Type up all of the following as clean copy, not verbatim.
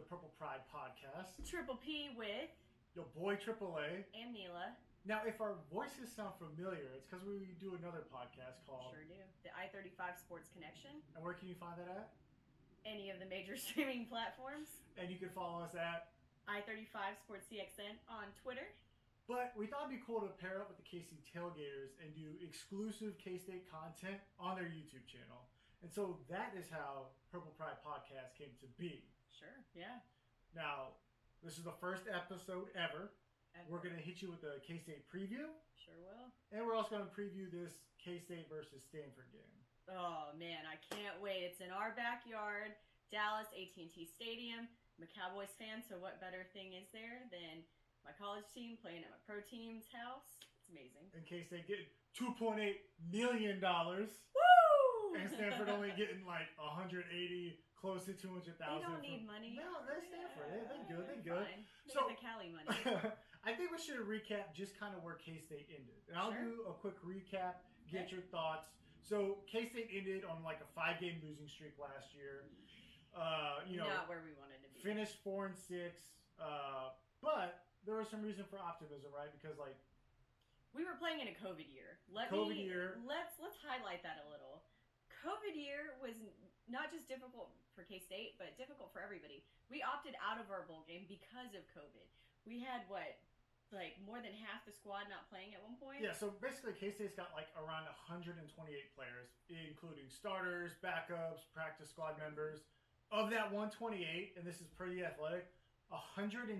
the Purple Pride podcast. Triple P with Your boy Triple A. and Mila. Now, if our voices sound familiar, it's because we do another podcast called... Sure do. The I-35 Sports Connection. And where can you find that at? Any of the major streaming platforms. And you can follow us at... I-35 Sports CXN on Twitter. But we thought it'd be cool to pair up with the KC Tailgaters and do exclusive K-State content on their YouTube channel. And so that is how Purple Pride Podcast came to be. Sure, yeah. Now, this is the first episode ever. We're going to hit you with a K-State preview. Sure will. And we're also going to preview this K-State versus Stanford game. Oh, man, I can't wait. It's in our backyard, Dallas, AT&T Stadium. I'm a Cowboys fan, so what better thing is there than my college team playing at my pro team's house? It's amazing. In K-State getting $2.8 million. Woo! And Stanford only getting like 180, close to 200,000. They don't need money. No, they're Stanford. Yeah, They're good. They're good. Fine. They So get the Cali money. I think we should recap just kind of where K-State ended. And I'll Sure. do a quick recap, get Okay. your thoughts. So K-State ended on like a 5-game losing streak last year. Not where we wanted to be. Finished 4-6. But there was some reason for optimism, right? Because like We were playing in a COVID year. Let's highlight that a little. COVID year was not just difficult for K-State, but difficult for everybody. We opted out of our bowl game because of COVID. We had more than half the squad not playing at one point? Yeah, so basically K-State's got like around 128 players, including starters, backups, practice squad members. Of that 128, and this is pretty athletic, 106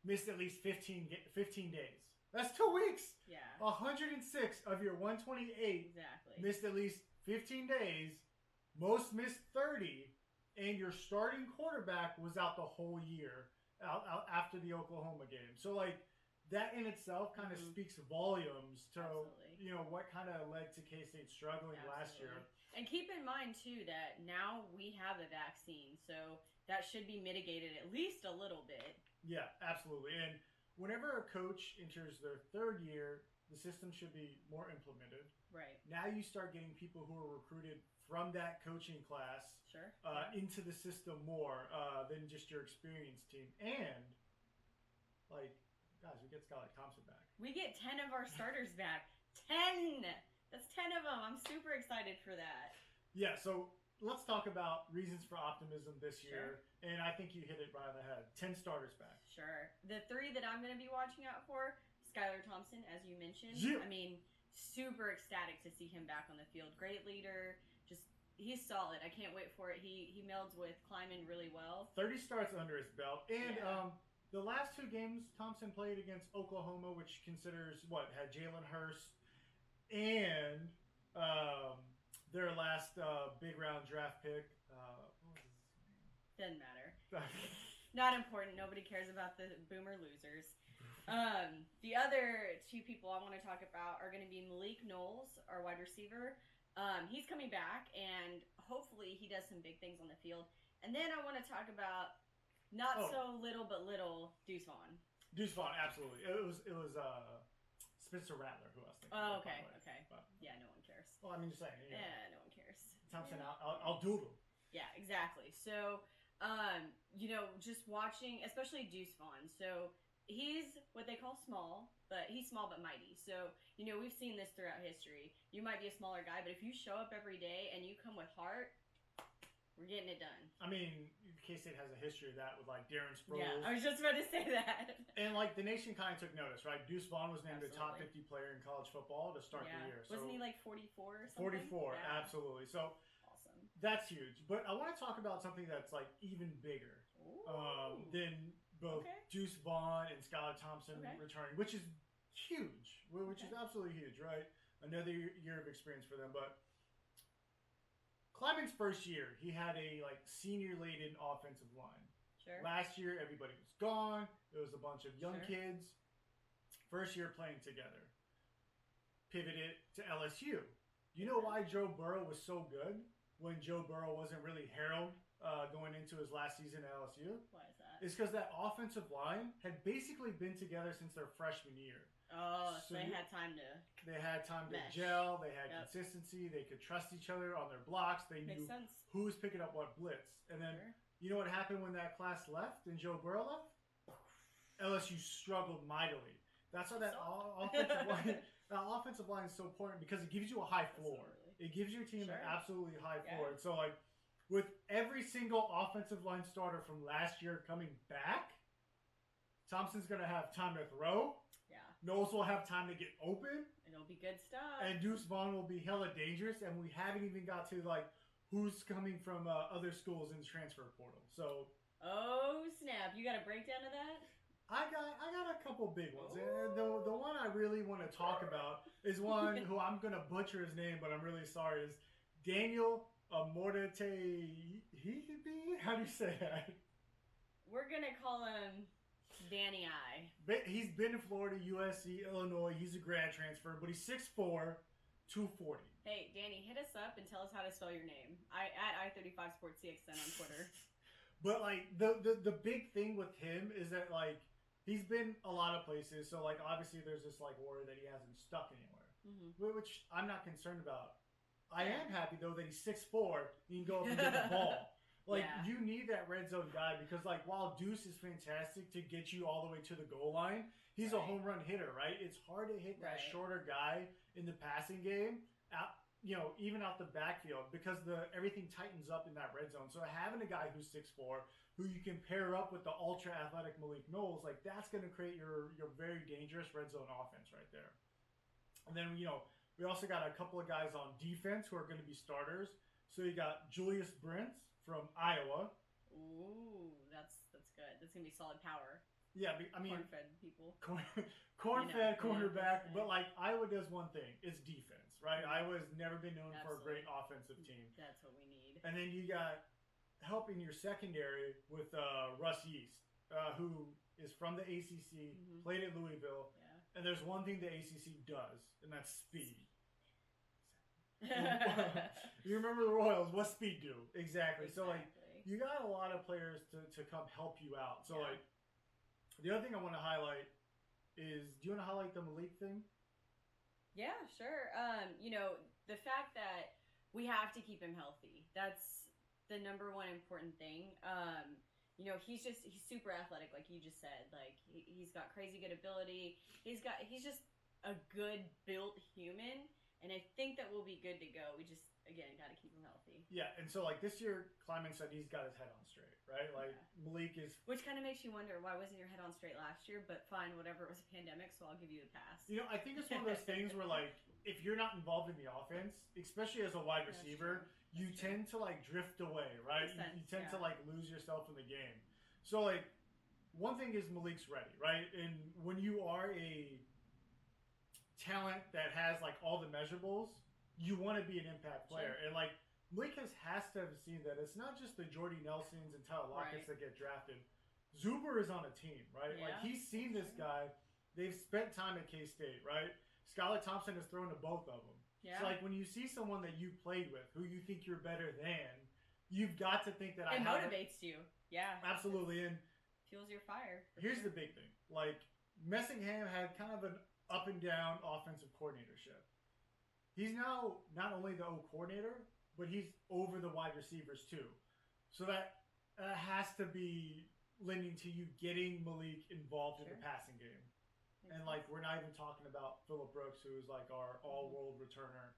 missed at least 15 days. That's 2 weeks. Yeah. 106 of your 128 Exactly. missed at least 15 days. Most missed 30, and your starting quarterback was out the whole year out after the Oklahoma game. So like that in itself kind of speaks volumes to Absolutely. What kind of led to K-State struggling last year. And keep in mind too that now we have a vaccine, so that should be mitigated at least a little bit. Yeah, absolutely. And whenever a coach enters their third year, the system should be more implemented. Right. Now you start getting people who are recruited from that coaching class Sure. into the system more than just your experienced team. And, guys, we get Skylar Thompson back. We get 10 of our starters back. 10! That's 10 of them. I'm super excited for that. Yeah, so let's talk about reasons for optimism this Sure. year. And I think you hit it right on the head. 10 starters back. Sure. The 3 that I'm going to be watching out for, Skylar Thompson, as you mentioned. Yeah. I mean, super ecstatic to see him back on the field. Great leader. He's solid. I can't wait for it. He melds with Kleiman really well. 30 starts under his belt. And Yeah. the last 2 games Thompson played against Oklahoma, which considers, had Jalen Hurst and their last big round draft pick. What was his Doesn't matter. name? Not important. Nobody cares about the boomer losers. The other 2 people I want to talk about are going to be Malik Knowles, our wide receiver. He's coming back, and hopefully he does some big things on the field. And then I want to talk about so little Deuce Vaughn. Deuce Vaughn, absolutely. It was Spencer Rattler who I was thinking. Oh, of, by okay, the way. okay. But, Yeah, no one cares. well, I mean, just saying. Yeah, no one cares. Thompson, I'll doodle. Yeah, exactly. So, just watching, especially Deuce Vaughn. So, he's what they call small, but he's small but mighty. So, we've seen this throughout history. You might be a smaller guy, but if you show up every day and you come with heart, we're getting it done. I mean, K-State has a history of that with, Darren Sproles. Yeah, I was just about to say that. And, the nation kind of took notice, right? Deuce Vaughn was named a top Absolutely. 50 player in college football to start the year. So Wasn't he 44 or something? 44, Yeah. Absolutely. So, Awesome. that's huge. But I want to talk about something that's, even bigger Ooh. than both Deuce Vaughn and Skylar Thompson returning, which is huge, which is absolutely huge, right? Another year of experience for them. But Kleiman's first year, he had a senior-laden offensive line. Sure. Last year, everybody was gone. It was a bunch of young Sure. kids. First year playing together. Pivoted to LSU. You know why Joe Burrow was so good when Joe Burrow wasn't really heralded going into his last season at LSU? Why is that? It's because that offensive line had basically been together since their freshman year. Oh, so they had time to... They had time to mesh. gel. They had consistency. They could trust each other on their blocks. They Makes knew sense. who was picking up what blitz. And then, Sure. You know what happened when that class left and Joe Burrow left? LSU struggled mightily. That's why that offensive line is so important because it gives you a high floor. It gives your team an absolutely high floor. So, like, with every single offensive line starter from last year coming back, Thompson's going to have time to throw. Yeah. Knowles will have time to get open. And it'll be good stuff. And Deuce Vaughn will be hella dangerous. And we haven't even got to, like, who's coming from other schools in the transfer portal. So. Oh, snap. You got a breakdown of that? I got a couple big ones. And the one I really want to talk about is one who I'm going to butcher his name, but I'm really sorry, is Daniel Amorte. How do you say that? We're going to call him Danny I. He's been in Florida, USC, Illinois. He's a grad transfer, but he's 6'4", 240. Hey, Danny, hit us up and tell us how to spell your name. At I35SportsCXN on Twitter. But, like, the big thing with him is that, like, he's been a lot of places, so, like, obviously there's this, like, worry that he hasn't stuck anywhere, which I'm not concerned about. I am happy, though, that he's 6'4", he can go up and get the ball. Like, you need that red zone guy because, like, while Deuce is fantastic to get you all the way to the goal line, he's a home run hitter, right? It's hard to hit that shorter guy in the passing game, even out the backfield because everything tightens up in that red zone. So having a guy who's 6'4", who you can pair up with the ultra-athletic Malik Knowles, like, that's going to create your very dangerous red zone offense right there. And then, we also got a couple of guys on defense who are going to be starters. So you got Julius Brents from Iowa. Ooh, that's good. That's going to be solid power. Yeah, I mean... Corn-fed people. Corn-fed quarterback, but, like, Iowa does one thing. It's defense, right? Iowa's never been known for a great offensive team. That's what we need. And then you got help in your secondary with Russ Yeast, who is from the ACC, played at Louisville, and there's one thing the ACC does, and that's speed. You remember the Royals? What speed do? Exactly. So, like, you got a lot of players to come help you out. So, like, the other thing I want to highlight is, do you want to highlight the Malik thing? Yeah, sure. The fact that we have to keep him healthy. That's the number one important thing. He's super athletic, like you just said. Like, he's got crazy good ability. He's just a good built human, and I think that we'll be good to go. We just, again, got to keep him healthy. Yeah, and so, like, this year, Kleiman said he's got his head on straight, right? Like, Malik is... Which kind of makes you wonder, why wasn't your head on straight last year? But fine, whatever, it was a pandemic, so I'll give you a pass. I think it's one of those things where, like, if you're not involved in the offense, especially as a wide receiver, you tend to, like, drift away, right? You tend to, like, lose yourself in the game. So, like, one thing is Malik's ready, right? And when you are a talent that has, like, all the measurables, you want to be an impact player. And, like, Malik has to have seen that it's not just the Jordy Nelsons and Tyler Lockett's that get drafted. Zuber is on a team, right? Like, he's seen this guy. They've spent time at K-State, right? Skylar Thompson has thrown to both of them. Yeah. So, like, when you see someone that you played with who you think you're better than, you've got to think that it motivates you. Yeah. Absolutely. And fuels your fire. Here's the big thing. Like, Messingham had kind of an up and down offensive coordinatorship. He's now not only the O coordinator, but he's over the wide receivers too. So that has to be lending to you getting Malik involved in the passing game. And, like, we're not even talking about Phillip Brooks, who's, like, our all-world returner,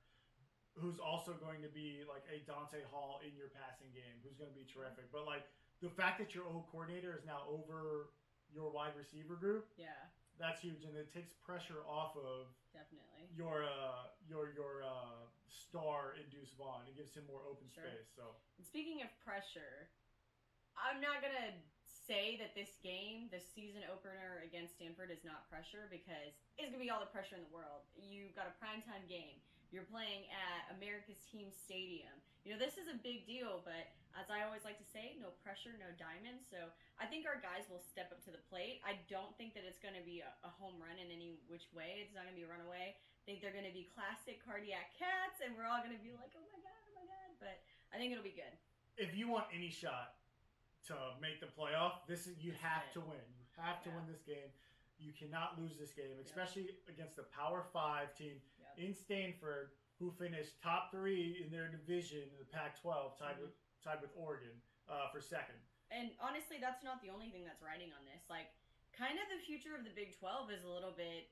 who's also going to be, like, a Dante Hall in your passing game, who's going to be terrific. But, like, the fact that your O coordinator is now over your wide receiver group, that's huge. And it takes pressure off of your star in Deuce Vaughn. It gives him more open space. So, and speaking of pressure, I'm not going to say that this game, the season opener against Stanford, is not pressure, because it's going to be all the pressure in the world. You've got a primetime game. You're playing at America's Team Stadium. This is a big deal, but as I always like to say, no pressure, no diamonds. So I think our guys will step up to the plate. I don't think that it's going to be a home run in any which way. It's not going to be a runaway. I think they're going to be classic cardiac cats, and we're all going to be like, oh my God. But I think it'll be good. If you want any shot to make the playoff, you have to win. You have to win this game. You cannot lose this game, especially against the Power 5 team in Stanford, who finished top 3 in their division in the Pac-12, tied with Oregon for second. And honestly, that's not the only thing that's riding on this. Like, kind of the future of the Big 12 is a little bit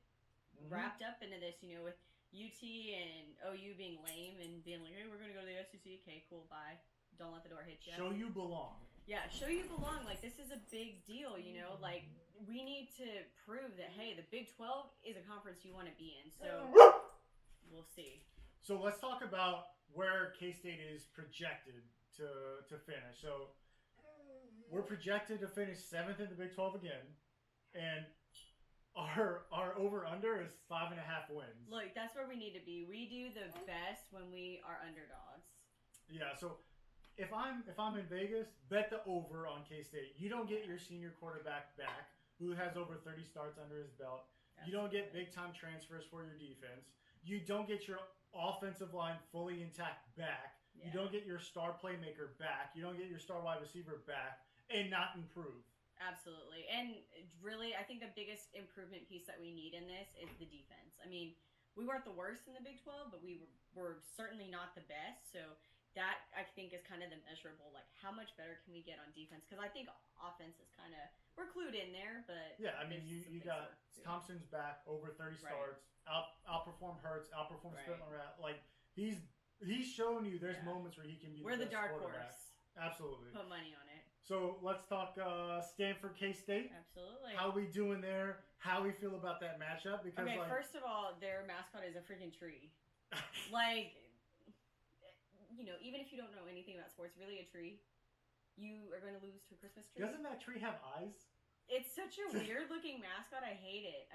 wrapped up into this, with UT and OU being lame and being like, hey, we're going to go to the SEC. Okay, cool, bye. Don't let the door hit you. Show you belong. Yeah, show you belong. Like, this is a big deal, Like, we need to prove that, hey, the Big 12 is a conference you want to be in. So, we'll see. So, let's talk about where K-State is projected to finish. So, we're projected to finish 7th in the Big 12 again. And our over-under is 5.5 wins. Look, that's where we need to be. We do the best when we are underdogs. Yeah, so if I'm in Vegas, bet the over on K-State. You don't get your senior quarterback back, who has over 30 starts under his belt. Absolutely. You don't get big-time transfers for your defense. You don't get your offensive line fully intact back. Yeah. You don't get your star playmaker back. You don't get your star wide receiver back and not improve. Absolutely. And really, I think the biggest improvement piece that we need in this is the defense. I mean, we weren't the worst in the Big 12, but we were certainly not the best. So that, I think, is kind of the measurable. Like, how much better can we get on defense? Because I think offense is kind of, we're clued in there, but... Yeah, I mean, you got Thompson's back, over 30 starts, outperformed Hurts, outperformed Spitler. Like, he's shown you there's moments where he can be the best dark quarterback. Horse. Absolutely. Put money on it. So let's talk Stanford K-State. Absolutely. How we doing there? How we feel about that matchup? Because first of all, their mascot is a freaking tree. Like, even if you don't know anything about sports, really a tree, you are going to lose to a Christmas tree. Doesn't that tree have eyes? It's such a weird looking mascot. I hate it.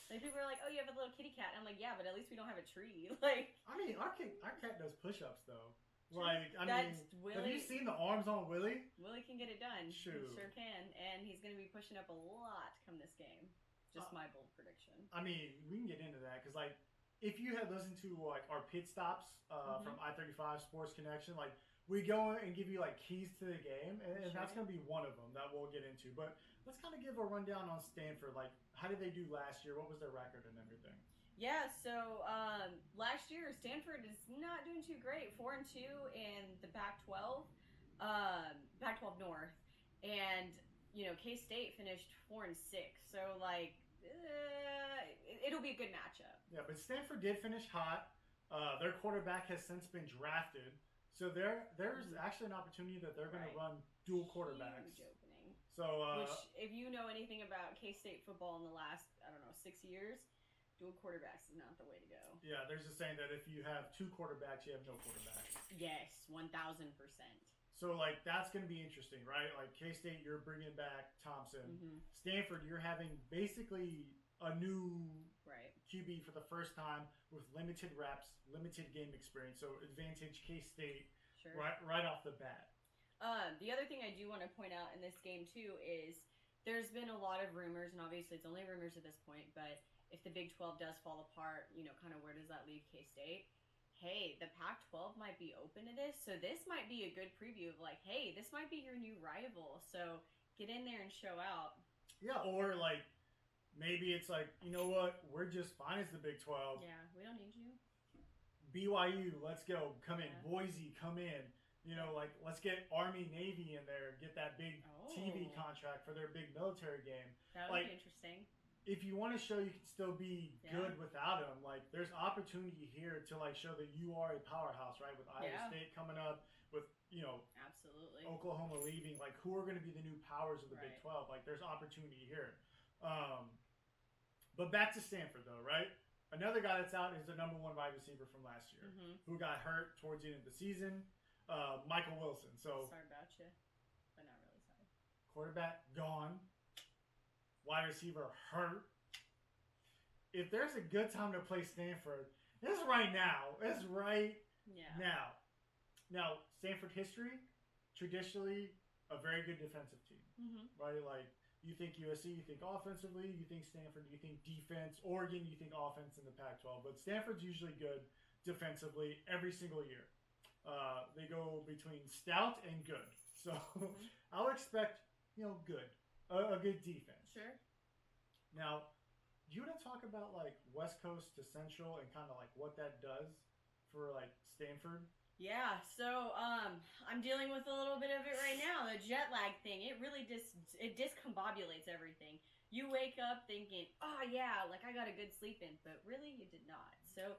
Like, people are like, oh, you have a little kitty cat. And I'm like, yeah, but at least we don't have a tree. Like, I mean, our cat does push-ups though. True. Like, I mean, have you seen the arms on Willie? Willie can get it done. Shoot. He sure can. And he's going to be pushing up a lot come this game. Just my bold prediction. I mean, we can get into that because, like, if you had listened to, like, our pit stops from I-35 Sports Connection, like, we go and give you, like, keys to the game, and that's going to be one of them that we'll get into. But let's kind of give a rundown on Stanford. Like, how did they do last year? What was their record and everything? Yeah, so last year Stanford is not doing too great. 4-2 in the Pac-12, Pac-12 North, and K-State finished 4-6. So like, it'll be a good matchup. Yeah, but Stanford did finish hot. Their quarterback has since been drafted, so there's actually an opportunity that they're going to run dual quarterbacks. Huge opening. So, which, if you know anything about K-State football in the last 6 years. Dual quarterbacks is not the way to go. Yeah, there's a saying that if you have two quarterbacks, you have no quarterbacks. Yes, 1,000%. So, like, that's going to be interesting, right? Like, K-State, you're bringing back Thompson. Mm-hmm. Stanford, you're having basically a new QB for the first time with limited reps, limited game experience. So, advantage K-State right off the bat. The other thing I do want to point out in this game, too, is there's been a lot of rumors, and obviously it's only rumors at this point, but if the Big 12 does fall apart, kind of where does that leave K-State? Hey, the Pac-12 might be open to this, so this might be a good preview of like, hey, this might be your new rival, so get in there and show out. Yeah, or like, maybe it's like, you know what, we're just fine as the Big 12. Yeah, we don't need you. BYU, let's go, come in. Boise, come in. Like, let's get Army, Navy in there, get that big TV contract for their big military game. That would be interesting. If you want to show you can still be good without them, like, there's opportunity here to, like, show that you are a powerhouse, right? With Iowa State coming up, with, absolutely, Oklahoma leaving, like, who are going to be the new powers of the Big 12? Like, there's opportunity here. But back to Stanford, though, right? Another guy that's out is the number one wide receiver from last year, who got hurt towards the end of the season, Michael Wilson. So sorry about you, but not really sorry. Quarterback gone. Wide receiver hurt. If there's a good time to play Stanford, it's right now. It's right now. Now, Stanford history, traditionally, a very good defensive team. Right? Like, you think USC, you think offensively. You think Stanford, you think defense. Oregon, you think offense in the Pac-12. But Stanford's usually good defensively every single year. They go between stout and good. So I'll expect, good. A good defense. Sure. Now, do you want to talk about like West Coast to Central and kind of like what that does for like Stanford? Yeah, so I'm dealing with a little bit of it right now. The jet lag thing, it really it discombobulates everything. You wake up thinking, "Oh yeah, like I got a good sleep in," but really you did not. So,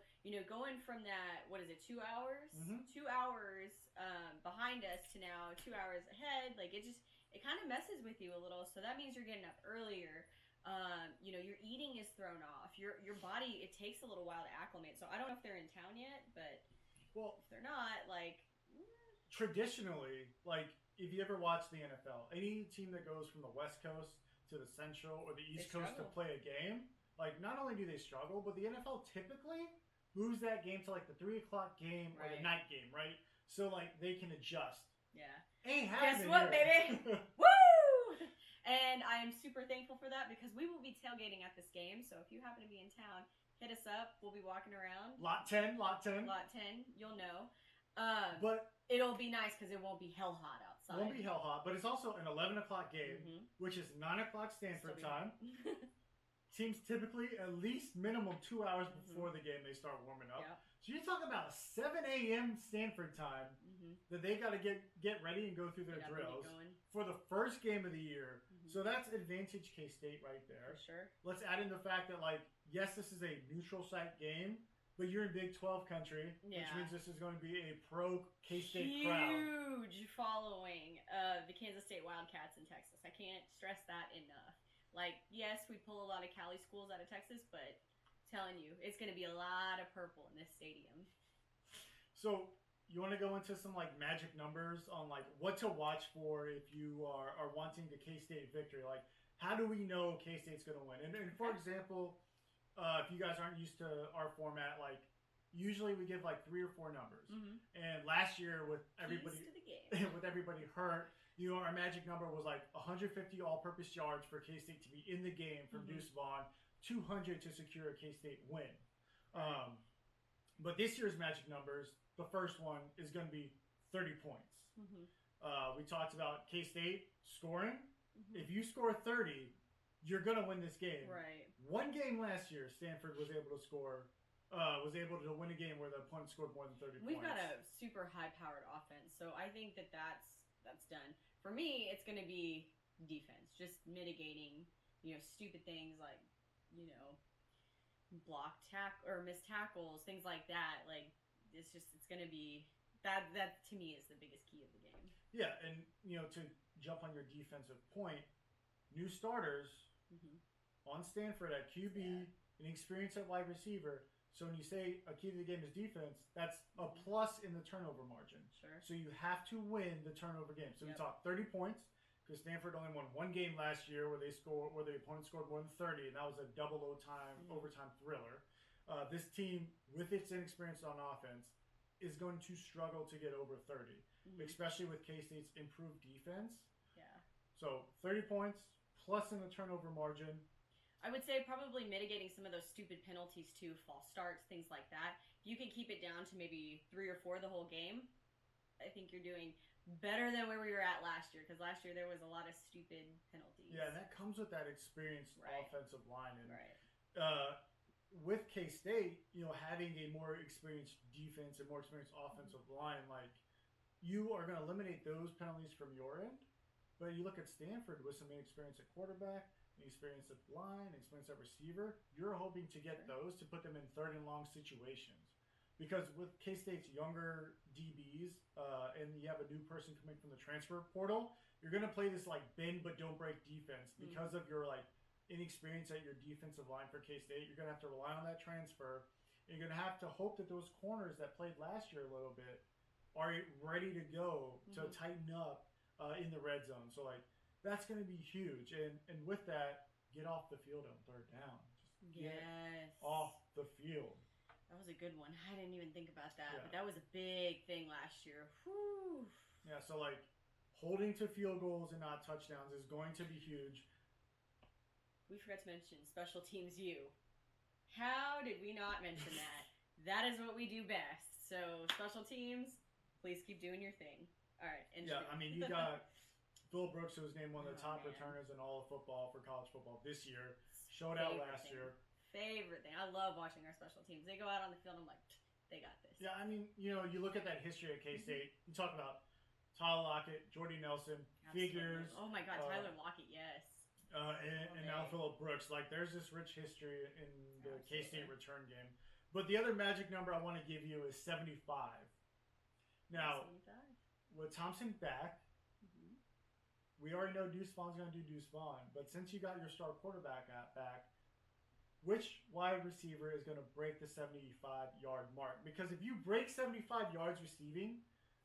going from that, what is it, 2 hours? Mm-hmm. 2 hours behind us to now 2 hours ahead, like it kind of messes with you a little. So that means you're getting up earlier. Your eating is thrown off. Your body, it takes a little while to acclimate. So I don't know if they're in town yet, but Well, if they're not, like, traditionally, like if you ever watch the NFL, any team that goes from the West Coast to the Central or the East Coast to play a game, like not only do they struggle, but the NFL typically moves that game to like the 3 o'clock game or the night game, right? So like they can adjust. Yeah. Ain't happening. Guess what, here. baby? Woo! And I am super thankful for that because we will be tailgating at this game. So if you happen to be in town, hit us up. We'll be walking around. Lot 10. Lot 10. You'll know. But it'll be nice because it won't be hell hot outside. Won't be hell hot, but it's also an 11 o'clock game, which is 9 o'clock Stanford time. Teams typically at least minimum 2 hours before the game they start warming up. Yep. So you're talking about 7 a.m. Stanford time that they got to get ready and go through their drills for the first game of the year. So that's advantage K-State right there. For sure. Let's add in the fact that, like, yes, this is a neutral site game, but you're in Big 12 country, which means this is going to be a pro K-State crowd. Huge following of the Kansas State Wildcats in Texas. I can't stress that enough. Like, yes, we pull a lot of Cali schools out of Texas, but telling you, it's going to be a lot of purple in this stadium. So you want to go into some like magic numbers on like what to watch for if you are wanting the K-State victory? Like, how do we know K-State's going to win? And for example, if you guys aren't used to our format, like usually we give like 3 or 4 numbers. And last year with everybody with everybody hurt, our magic number was like 150 all-purpose yards for K-State to be in the game from Deuce Vaughn, 200 to secure a K-State win. But this year's magic numbers, the first one is going to be 30 points. We talked about K-State scoring. If you score 30, you're going to win this game. Right. One game last year, Stanford was able to score, was able to win a game where the opponent scored more than 30 points. We've got a super high-powered offense, so I think that's done. For me, it's going to be defense, just mitigating, stupid things like, block or missed tackles, things like that. Like, it's going to be that to me is the biggest key of the game. Yeah, and to jump on your defensive point, new starters on Stanford at QB, an experience at wide receiver. So when you say a key to the game is defense, that's a plus in the turnover margin. Sure. So you have to win the turnover game. So we talk 30 points because Stanford only won one game last year where the opponent scored more than 30, and that was a double overtime thriller. This team, with its inexperience on offense, is going to struggle to get over 30, especially with K-State's improved defense. Yeah. So 30 points plus in the turnover margin. I would say probably mitigating some of those stupid penalties too, false starts, things like that. If you can keep it down to maybe 3 or 4 the whole game, I think you're doing better than where we were at last year, because last year there was a lot of stupid penalties. Yeah, and that comes with that experienced offensive line. And with K-State, having a more experienced defense and more experienced offensive line, like you are going to eliminate those penalties from your end. But you look at Stanford with some inexperience at quarterback, experience at line, experience at receiver, you're hoping to get those to put them in third and long situations. Because with K-State's younger DBs, and you have a new person coming from the transfer portal, you're going to play this like bend but don't break defense because of your like inexperience at your defensive line for K-State. You're going to have to rely on that transfer. And you're going to have to hope that those corners that played last year a little bit are ready to go to tighten up in the red zone. So like that's going to be huge. And with that, get off the field on third down. Just get off the field. That was a good one. I didn't even think about that, but that was a big thing last year. Whew. Yeah, so like holding to field goals and not touchdowns is going to be huge. We forgot to mention special teams U. How did we not mention that? That is what we do best. So special teams, please keep doing your thing. All right. Yeah, I mean, you got Phil Brooks, who was named one of the top returners in all of football for college football this year. Showed out last year. Favorite thing. I love watching our special teams. They go out on the field, I'm like, They got this. Yeah, I mean, you look at that history at K-State. You talk about Tyler Lockett, Jordy Nelson, Figures. Oh my God, Tyler Lockett, yes. And now Phillip Brooks. Like, there's this rich history in the K-State return game. But the other magic number I want to give you is 75. Now, 75. with Thompson back, we already know Deuce Vaughn's going to do Deuce Vaughn. But since you got your star quarterback back, which wide receiver is going to break the 75-yard mark? Because if you break 75 yards receiving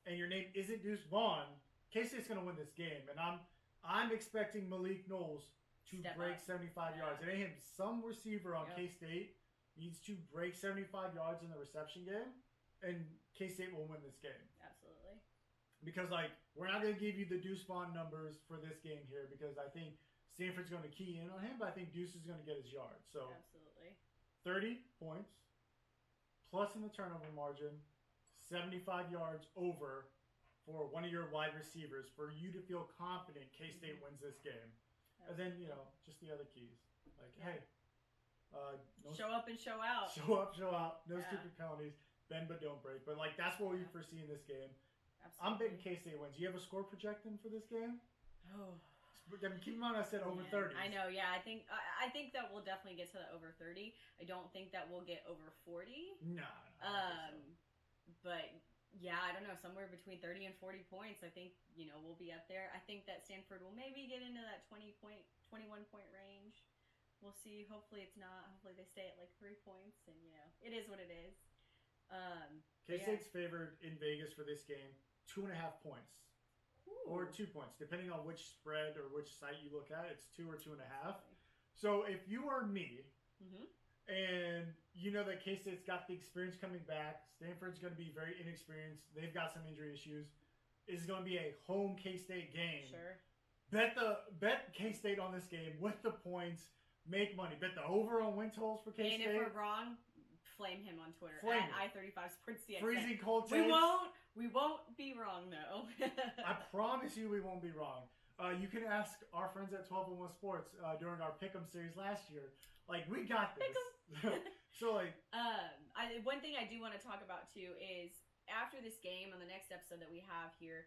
and your name isn't Deuce Vaughn, K-State's going to win this game. And I'm expecting Malik Knowles to break 75 yards. It ain't him. Some receiver on K-State needs to break 75 yards in the reception game, and K-State will win this game. Absolutely. Because, we're not going to give you the Deuce Vaughn numbers for this game here because I think Stanford's going to key in on him, but I think Deuce is going to get his yards. So, absolutely. 30 points, plus in the turnover margin, 75 yards over for one of your wide receivers for you to feel confident K-State wins this game. And then, just the other keys. Hey, show up and show out. Show up, show out. No stupid penalties. Bend but don't break. But, that's what we foresee in this game. Absolutely. I'm betting K-State wins. Do you have a score projecting for this game? Oh. Keep in mind I said over 30. I know, yeah. I think that we'll definitely get to the over 30. I don't think that we'll get over 40. No. But yeah, I don't know, somewhere between 30 and 40 points. I think, we'll be up there. I think that Stanford will maybe get into that 21 point range. We'll see. Hopefully it's not. Hopefully they stay at 3 points, and it is what it is. K-State's favored in Vegas for this game, 2.5 points. Ooh. Or 2 points, depending on which spread or which site you look at. It's 2 or 2.5. So if you are me, and you know that K-State's got the experience coming back, Stanford's going to be very inexperienced. They've got some injury issues. It's going to be a home K-State game. Sure. Bet K-State on this game with the points. Make money. Bet the over on win totals for K-State. And if we're wrong, flame him on Twitter at I35 Sports CXN. Freezing cold takes. We won't be wrong though. I promise you, we won't be wrong. You can ask our friends at 1201 Sports during our Pick'em series last year. We got this. So one thing I do want to talk about too is after this game on the next episode that we have here,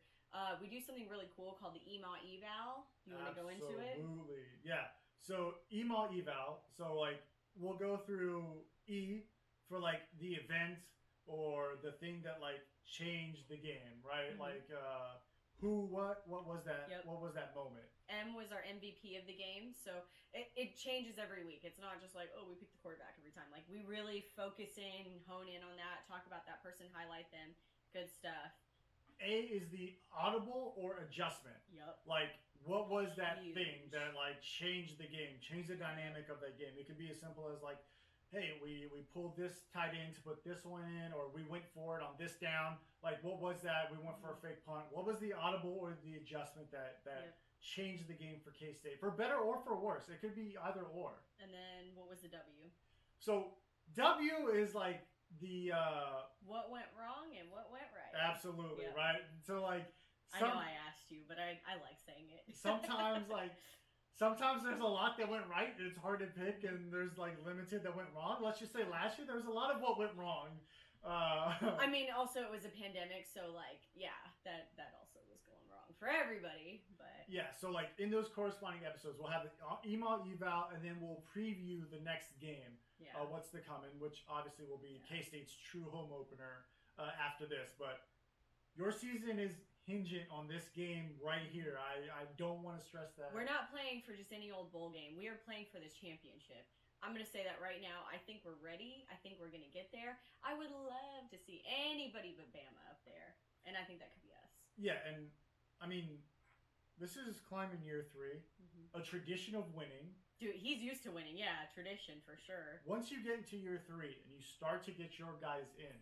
we do something really cool called the EMA Eval. You want to go into it? Absolutely, yeah. So EMA Eval. So we'll go through E for the event or the thing that changed the game, right? What was that? Yep. What was that moment? M was our MVP of the game, so it changes every week. It's not just we pick the quarterback every time. We really focus in, hone in on that, talk about that person, highlight them, good stuff. A is the audible or adjustment. Yep. What was that thing that changed the game, changed the dynamic of that game? It could be as simple as hey, we pulled this tight end to put this one in, or we went for it on this down. What was that? We went for a fake punt. What was the audible or the adjustment that changed the game for K-State? For better or for worse. It could be either or. And then what was the W? So W is the... what went wrong and what went right. Absolutely, right? So I know I asked you, but I like saying it. Sometimes there's a lot that went right and it's hard to pick, and there's limited that went wrong. Let's just say last year there was a lot of what went wrong. I mean, also it was a pandemic, so that also was going wrong for everybody. But yeah, so in those corresponding episodes, we'll have the EMA Eval, and then we'll preview the next game. Yeah. What's to come, which obviously will be K-State's true home opener after this. But your season is hinging on this game right here. I don't want to stress that. We're not playing for just any old bowl game. We are playing for this championship. I'm going to say that right now. I think we're ready. I think we're going to get there. I would love to see anybody but Bama up there. And I think that could be us. Yeah, and I mean, this is climbing year 3. A tradition of winning. Dude, he's used to winning. Yeah, tradition for sure. Once you get into year 3 and you start to get your guys in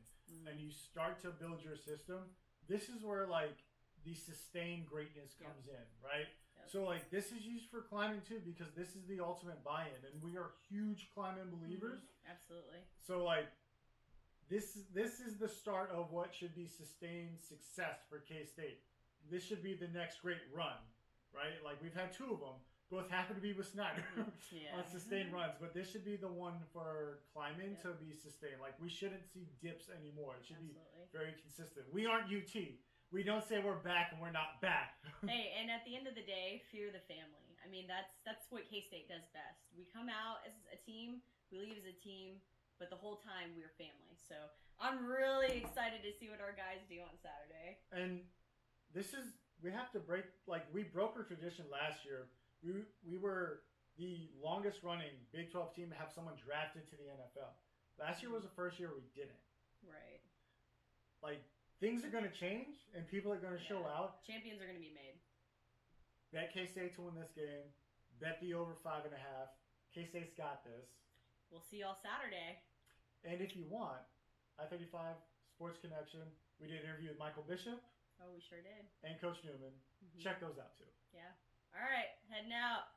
and you start to build your system, this is where the sustained greatness comes in, right? Yep. So this is used for climbing too, because this is the ultimate buy-in, and we are huge climbing believers. Absolutely. So this is the start of what should be sustained success for K-State. This should be the next great run, right? We've had 2 of them. both happen to be with Snyder Yeah. on sustained runs. But this should be the one for climbing Yep. to be sustained. Like, we shouldn't see dips anymore. It should Absolutely. be very consistent. We aren't UT. We don't say we're back and we're not back. Hey, and at the end of the day, fear the family. I mean, that's what K-State does best. We come out as a team, we leave as a team, but the whole time we're family. So I'm really excited to see what our guys do on Saturday. And we have to break, like, we broke our tradition last year. We were the longest running Big 12 team to have someone drafted to the NFL. Last year was the first year we didn't. Right. Like, things are going to change and people are going to show out. Champions are going to be made. Bet K-State to win this game. Bet the over 5.5. K-State's got this. We'll see y'all Saturday. And if you want, I-35 Sports Connection, we did an interview with Michael Bishop. Oh, we sure did. And Coach Newman. Mm-hmm. Check those out too. Yeah. All right. Heading out.